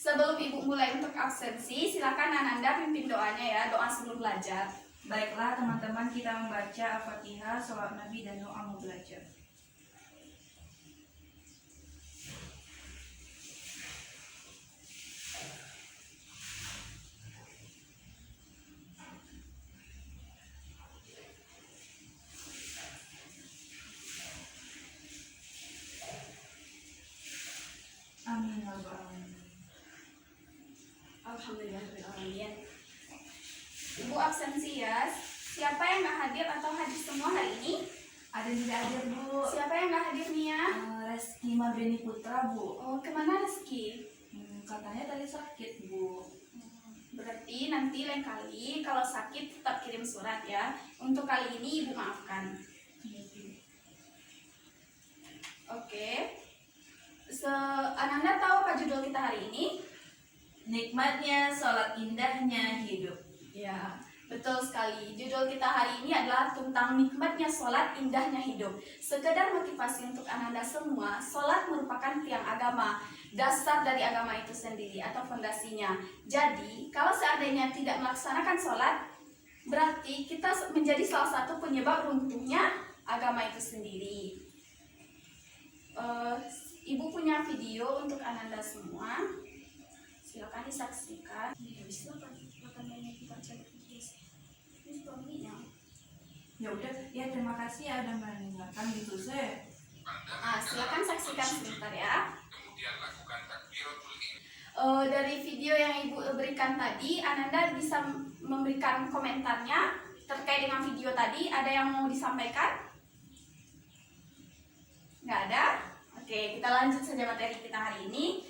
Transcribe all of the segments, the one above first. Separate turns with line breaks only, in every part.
Sebelum Ibu mulai untuk absensi, silakan Ananda pimpin doanya ya, doa sebelum belajar.
Baiklah teman-teman, kita membaca Al-Fatihah, Sholawat Nabi, dan doa mau belajar. Amin ya rabbal alamin.
Alhamdulillahirrahmanirrahim. Ibu absensi ya. Siapa yang nggak hadir atau hadir semua hari ini?
Ada yang tidak hadir, Bu.
Siapa yang nggak hadir nih ya?
Reski Mabeni Putra, Bu.
Oh, kemana Rizky?
Katanya tadi sakit, Bu.
Berarti nanti lain kali kalau sakit tetap kirim surat ya. Untuk kali ini Ibu maafkan. Oke. Ananda tahu apa judul kita hari ini?
Nikmatnya sholat, indahnya hidup.
Ya, betul sekali. Judul kita hari ini adalah tentang nikmatnya sholat, indahnya hidup. Sekedar motivasi untuk Ananda semua, sholat merupakan tiang agama, dasar dari agama itu sendiri atau fondasinya. Jadi, kalau seandainya tidak melaksanakan sholat, berarti kita menjadi salah satu penyebab runtuhnya agama itu sendiri. Ibu punya video untuk Ananda semua. Silakan disaksikan.
Ya udah, ya terima kasih ya udah mendengarkan gitu sih.
Silakan saksikan sebentar ya.
Kemudian lakukan takbiratul ihram.
Dari video yang Ibu berikan tadi, Ananda bisa memberikan komentarnya terkait dengan video tadi. Ada yang mau disampaikan? Nggak ada? Oke, kita lanjut saja materi kita hari ini.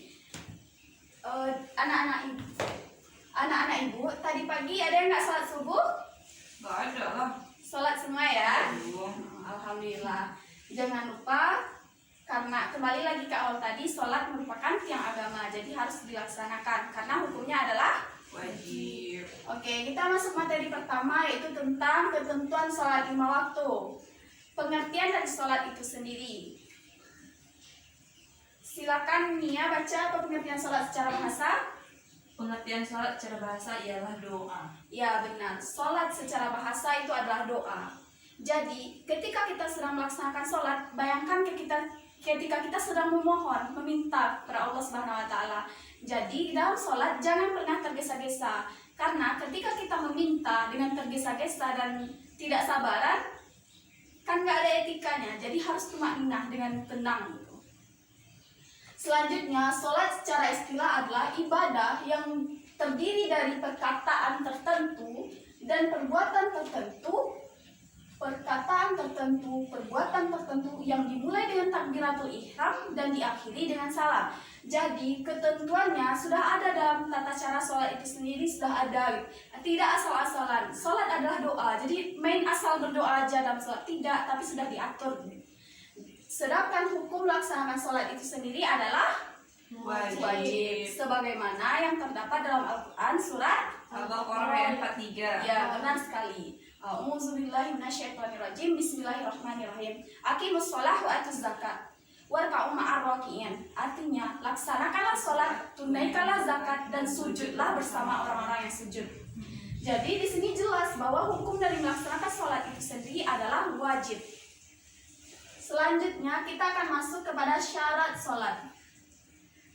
Anak-anak Ibu, tadi pagi ada yang nggak sholat subuh?
Gak ada lah.
Sholat semua ya?
Aduh.
Alhamdulillah. Jangan lupa, karena kembali lagi ke awal tadi, sholat merupakan tiang agama, jadi harus dilaksanakan karena hukumnya adalah
Wajib.
Oke, kita masuk materi pertama, yaitu tentang ketentuan sholat 5 waktu. Pengertian dari sholat itu sendiri. Silakan Nia baca apa pengertian sholat secara bahasa.
Pengertian sholat secara bahasa ialah doa.
Ya benar, sholat secara bahasa itu adalah doa. Jadi ketika kita sedang melaksanakan sholat, bayangkan ketika kita sedang memohon, meminta kepada Allah Subhanahu Wa Taala. Jadi dalam sholat jangan pernah tergesa-gesa, karena ketika kita meminta dengan tergesa-gesa dan tidak sabaran, kan nggak ada etikanya. Jadi harus tumakninah dengan tenang gitu. Selanjutnya, sholat secara istilah adalah ibadah yang terdiri dari perkataan tertentu dan perbuatan tertentu, perbuatan tertentu yang dimulai dengan takbiratul ihram dan diakhiri dengan salam. Jadi ketentuannya sudah ada dalam tata cara sholat itu sendiri, sudah ada. Tidak asal-asalan. Sholat adalah doa. Jadi main asal berdoa aja dalam sholat, tidak, tapi sudah diatur. Sedangkan hukum melaksanakan sholat itu sendiri adalah wajib. Sebagaimana yang terdapat dalam Al-Quran surat
Al-Baqarah ayat 43.
Ya, benar sekali. A'udzubillahi minasyaitonirrajim. Bismillahirrahmanirrahim. Aqimus shalah wa atuz zakat warka'u ma'ar raki'in. Artinya, laksanakanlah sholat, tunaikanlah zakat, dan sujudlah bersama orang-orang yang sujud. Jadi di sini jelas bahwa hukum dari melaksanakan sholat itu sendiri adalah wajib. Selanjutnya kita akan masuk kepada syarat sholat.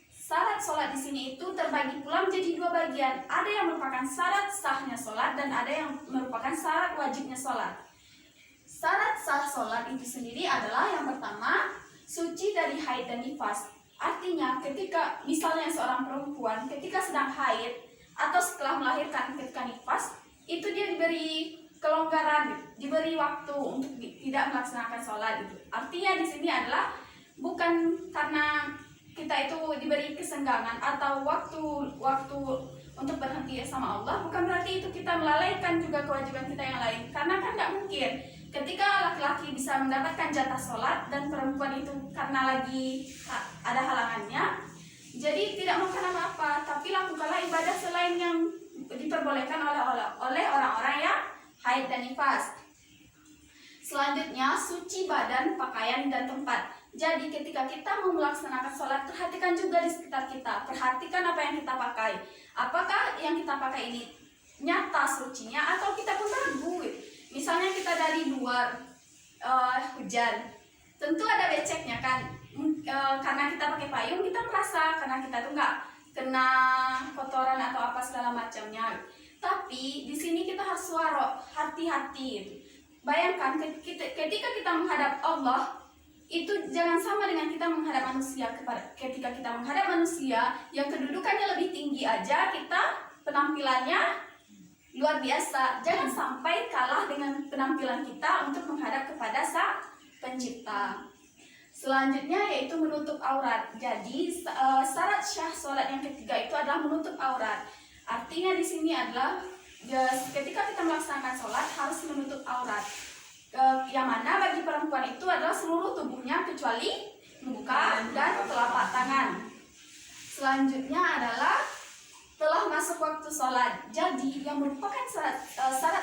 Syarat sholat di sini itu terbagi pula menjadi dua bagian. Ada yang merupakan syarat sahnya sholat dan ada yang merupakan syarat wajibnya sholat. Syarat sah sholat itu sendiri adalah yang pertama, suci dari haid dan nifas. Artinya ketika misalnya seorang perempuan ketika sedang haid atau setelah melahirkan ketika nifas, itu dia diberi kelonggaran, diberi waktu untuk tidak melaksanakan sholat itu. Artinya di sini adalah bukan karena kita itu diberi kesenggangan atau waktu untuk berhenti sama Allah, bukan berarti itu kita melalaikan juga kewajiban kita yang lain. Karena kan nggak mungkin ketika laki-laki bisa mendapatkan jatah sholat dan perempuan itu karena lagi ada halangannya, jadi tidak makan apa-apa, tapi lakukanlah ibadah selain yang diperbolehkan oleh orang-orang yang haid dan nifas. Selanjutnya, suci badan, pakaian, dan tempat. Jadi ketika kita mau melaksanakan sholat, perhatikan juga di sekitar kita. Perhatikan apa yang kita pakai. Apakah yang kita pakai ini nyata sucinya atau kita pun ragu. Misalnya kita dari luar hujan, tentu ada beceknya kan. Karena kita pakai payung kita merasa karena kita tuh nggak kena kotoran atau apa segala macamnya. Tapi di sini kita harus waro, hati-hati gitu. Bayangkan ketika kita menghadap Allah, itu jangan sama dengan kita menghadap manusia. Ketika kita menghadap manusia yang kedudukannya lebih tinggi aja, kita penampilannya luar biasa. Jangan sampai kalah dengan penampilan kita untuk menghadap kepada Sang Pencipta. Selanjutnya yaitu menutup aurat. Jadi syarat syah sholat yang ketiga itu adalah menutup aurat. Artinya di sini adalah ketika kita melaksanakan sholat harus menutup aurat. Yang mana bagi perempuan itu adalah seluruh tubuhnya kecuali muka dan telapak tangan. Selanjutnya adalah telah masuk waktu sholat. Jadi yang merupakan syarat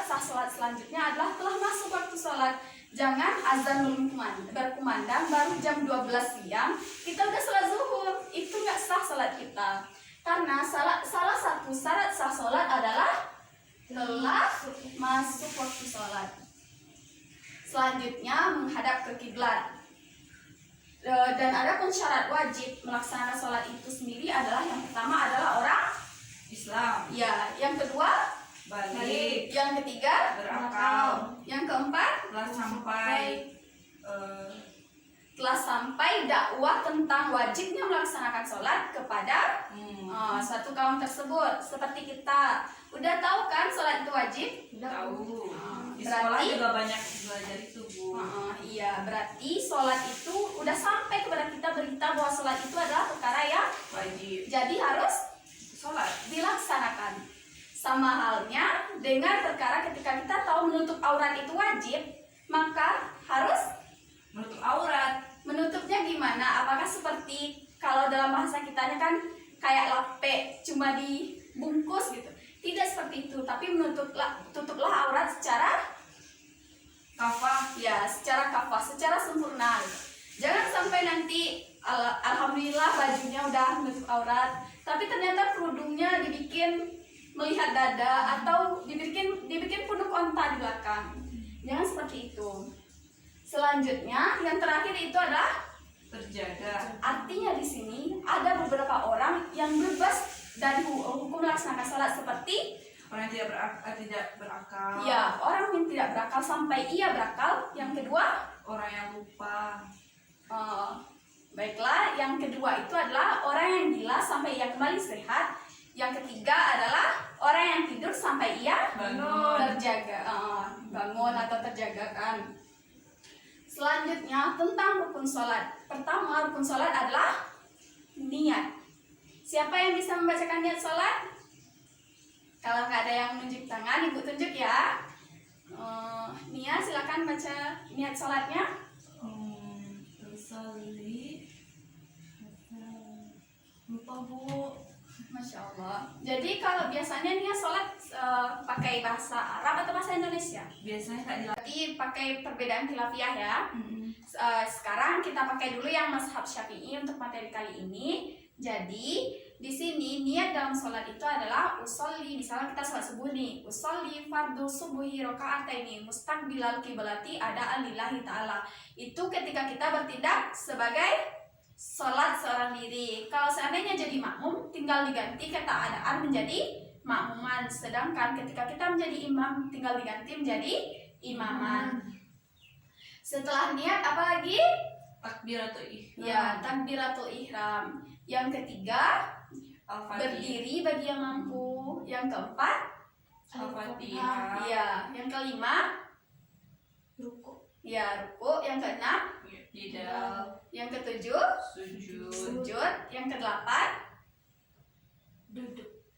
sah sholat selanjutnya adalah telah masuk waktu sholat. Jangan azan berkumandang baru jam 12 siang kita udah sholat zuhur. Itu nggak sah sholat kita. Karena salah satu syarat sah sholat adalah telah masuk waktu sholat. Selanjutnya menghadap ke kiblat. Dan ada pun syarat wajib melaksanakan sholat itu sendiri adalah yang pertama adalah orang
Islam,
ya, yang kedua
balik,
yang ketiga
berakal,
yang keempat telah sampai dakwah tentang wajibnya melaksanakan sholat kepada suatu kaum tersebut. Seperti kita udah tahu kan sholat itu wajib?
tahu. Di sekolah
Berarti-
juga banyak belajar itu, Bu.
Iya, berarti sholat itu udah sampai kepada kita berita bahwa sholat itu adalah perkara yang
Wajib
jadi harus
sholat.
dilaksanakan. Sama halnya dengan perkara ketika kita tahu menutup aurat itu wajib, maka harus
Menutup aurat.
menutupnya gimana? Apakah seperti kalau dalam bahasa kitanya kan kayak lape, cuma dibungkus gitu? Tidak seperti itu, tapi tutuplah aurat secara
Kafah.
ya, secara kafah, secara sempurna gitu. Jangan sampai nanti alhamdulillah bajunya udah menutup aurat, tapi ternyata kerudungnya dibikin melihat dada atau dibikin punuk onta di belakang. Jangan seperti itu. Selanjutnya yang terakhir itu adalah
Terjaga.
artinya di sini ada beberapa orang yang bebas dari hukum melaksanakan sholat seperti
Orang yang tidak berakal.
ya, orang yang tidak berakal sampai ia berakal. Yang kedua
Orang yang lupa.
baiklah, yang kedua itu adalah orang yang gila sampai ia kembali sehat. Yang ketiga adalah orang yang tidur sampai ia
Bangun.
terjaga, bangun atau terjaga kan. Selanjutnya tentang rukun sholat. Pertama, rukun sholat adalah niat. Siapa yang bisa membacakan niat sholat? Kalau nggak ada yang nunjuk tangan, ibu tunjuk ya. Nia, silakan baca niat sholatnya.
Usolli. Lupa, Bu.
Masya Allah. Jadi kalau biasanya Nia sholat pakai bahasa Arab atau bahasa Indonesia?
Biasanya tak dilatih.
Berarti pakai perbedaan khilafiyah ya. Sekarang kita pakai dulu yang mazhab Syafi'i untuk materi kali ini. Jadi di sini niat dalam sholat itu adalah usolli. Misalnya kita sholat subuh nih, usolli fardu subuhi rakaataini mustaqbilal qiblati adaan lillahi ta'ala. Itu ketika kita bertindak sebagai sholat seorang diri. Kalau seandainya jadi makmum, tinggal diganti kata adaan menjadi makmuman. Sedangkan ketika kita menjadi imam, tinggal diganti menjadi imaman. Setelah niat apa lagi?
Takbiratul ihram.
Ya, takbiratul ihram. Yang ketiga,
Al-Fatihah.
berdiri bagi yang mampu. Yang keempat,
Al-Fatihah.
ya. Yang kelima, ruku. Ya, ruku. Yang keenam,
Tidak.
yang ketujuh,
Sujud.
sujud. Yang kedelapan,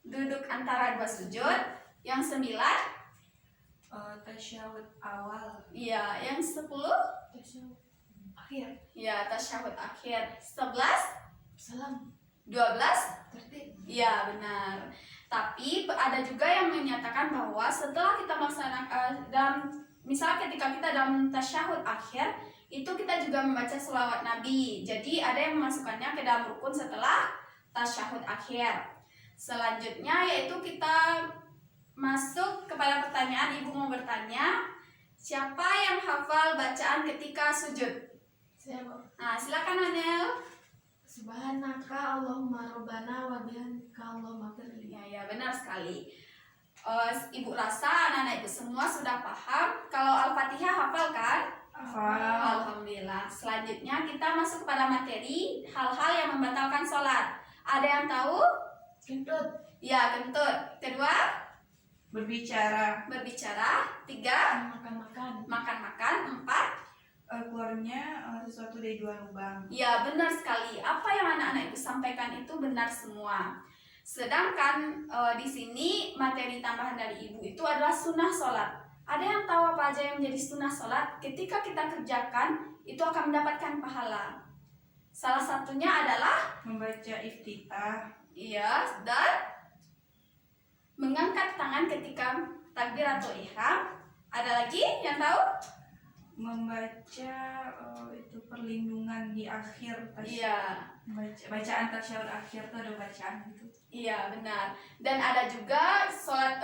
duduk antara dua sujud. Yang sembilan,
Tasyahud awal.
ya. Yang 10,
Akhir.
ya, tasyahud akhir. 11,
Salam.
12,
Tertib.
ya, benar. Tapi ada juga yang menyatakan bahwa setelah kita melaksanakan dalam misal ketika kita dalam tasyahud akhir, itu kita juga membaca sholawat Nabi. Jadi ada yang memasukkannya ke dalam rukun setelah tasyahud akhir. Selanjutnya yaitu kita masuk kepada pertanyaan. Ibu mau bertanya, siapa yang hafal bacaan ketika sujud?
Saya mau.
Nah, silakan Anel.
Subhanaka Allahumma rabbana wa bihamdika Allahumma firli.
Ya, benar sekali. Ibu rasa anak-anak ibu semua sudah paham. Kalau Al-Fatihah hafal kan?
Hafal.
Alhamdulillah. Selanjutnya kita masuk kepada materi hal-hal yang membatalkan sholat. Ada yang tahu?
Kentut.
Ya, kentut. Kedua,
Berbicara.
berbicara. Tiga,
Makan-makan.
makan-makan. Empat,
Keluarnya sesuatu dari dua lubang.
ya benar sekali. Apa yang anak-anak ibu sampaikan itu benar semua. Sedangkan di sini materi tambahan dari ibu itu adalah sunnah sholat. Ada yang tahu apa aja yang menjadi sunnah sholat? Ketika kita kerjakan, itu akan mendapatkan pahala. Salah satunya adalah
Membaca iftitah.
iya, dan mengangkat tangan ketika takbiratul ihram. Ada lagi yang tahu?
Membaca itu perlindungan di akhir
Iya.
bacaan tasyahud akhir tuh ada bacaan gitu.
Iya, benar. Dan ada juga sholat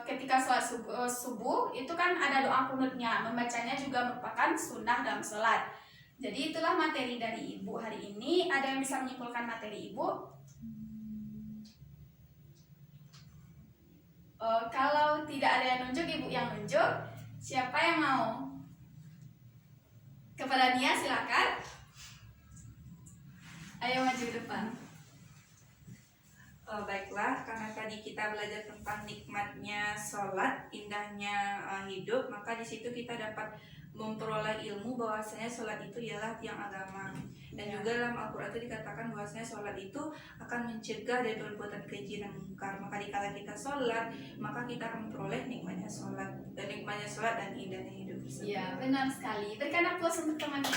ketika sholat subuh itu kan ada doa kunutnya. Membacanya juga merupakan sunnah dalam sholat. Jadi itulah materi dari ibu hari ini. Ada yang bisa menyimpulkan materi ibu? Kalau tidak ada yang nunjuk, ibu yang nunjuk. Siapa yang mau? Kepada Nia silakan. Ayo maju ke depan.
Baiklah, karena tadi kita belajar tentang nikmatnya sholat, indahnya hidup, maka di situ kita dapat memperoleh ilmu bahwasanya sholat itu ialah tiang agama. Dan juga dalam Al-Quran itu dikatakan bahwasanya sholat itu akan mencegah dari perbuatan keji dan mungkar. Maka dikala kita sholat, maka kita akan memperoleh nikmatnya sholat dan indahnya hidup tersebut.
Ya, benar sekali. Berikan aplaus untuk temannya.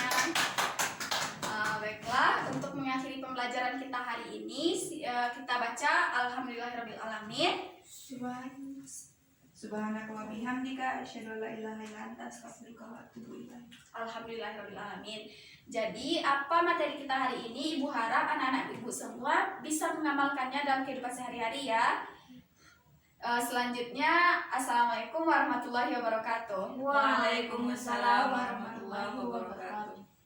Baiklah, untuk mengakhiri pembelajaran kita hari ini, kita baca Alhamdulillahirrabbilalamin.
Subhanaka wa bihamdika asyhadu an la ilaha illa anta astaghfiruka wa atubu ilaik.
Alhamdulillahirrabbilalamin. Jadi, apa materi kita hari ini? Ibu harap anak-anak ibu semua bisa mengamalkannya dalam kehidupan sehari-hari ya. Selanjutnya, Assalamualaikum warahmatullahi wabarakatuh.
Waalaikumsalam warahmatullahi wabarakatuh.